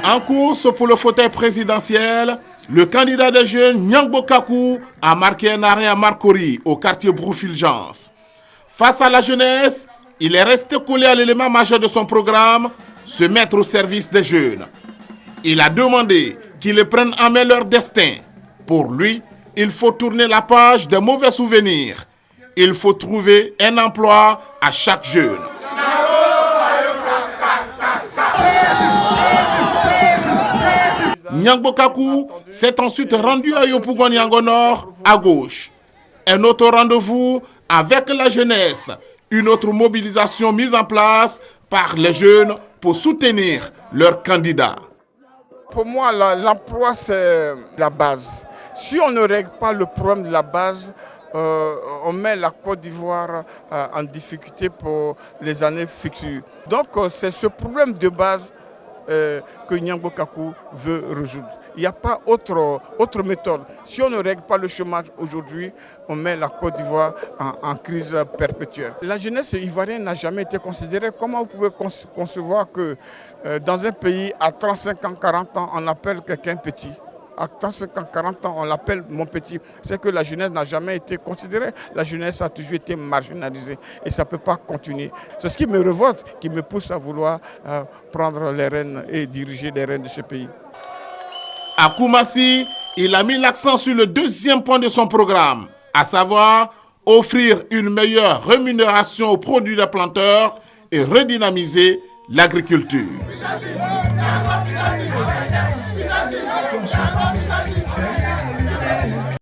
En course pour le fauteuil présidentiel, le candidat des jeunes, Nyangbo Kaku, a marqué un arrêt à Marcory, au quartier Brou-Fulgence. Face à la jeunesse, il est resté collé à l'élément majeur de son programme, se mettre au service des jeunes. Il a demandé qu'ils prennent en main leur destin. Pour lui, il faut tourner la page des mauvais souvenirs. Il faut trouver un emploi à chaque jeune. Nyangbo Kaku s'est ensuite rendu à Yopougon-Yango Nord, à gauche. Un autre rendez-vous avec la jeunesse. Une autre mobilisation mise en place par les jeunes pour soutenir leurs candidats. Pour moi, l'emploi, c'est la base. Si on ne règle pas le problème de la base, on met la Côte d'Ivoire en difficulté pour les années futures. Donc, c'est ce problème de base que Nyangbo Kaku veut résoudre. Il n'y a pas autre méthode. Si on ne règle pas le chômage aujourd'hui, on met la Côte d'Ivoire en crise perpétuelle. La jeunesse ivoirienne n'a jamais été considérée. Comment vous pouvez concevoir que dans un pays à 35 ans, 40 ans, on appelle quelqu'un petit? À 35 ans, 40 ans, on l'appelle mon petit. C'est que la jeunesse n'a jamais été considérée. La jeunesse a toujours été marginalisée. Et ça ne peut pas continuer. C'est ce qui me révolte, qui me pousse à vouloir prendre les rênes et diriger les rênes de ce pays. À Koumassi, il a mis l'accent sur le deuxième point de son programme, à savoir offrir une meilleure rémunération aux produits des planteurs et redynamiser l'agriculture.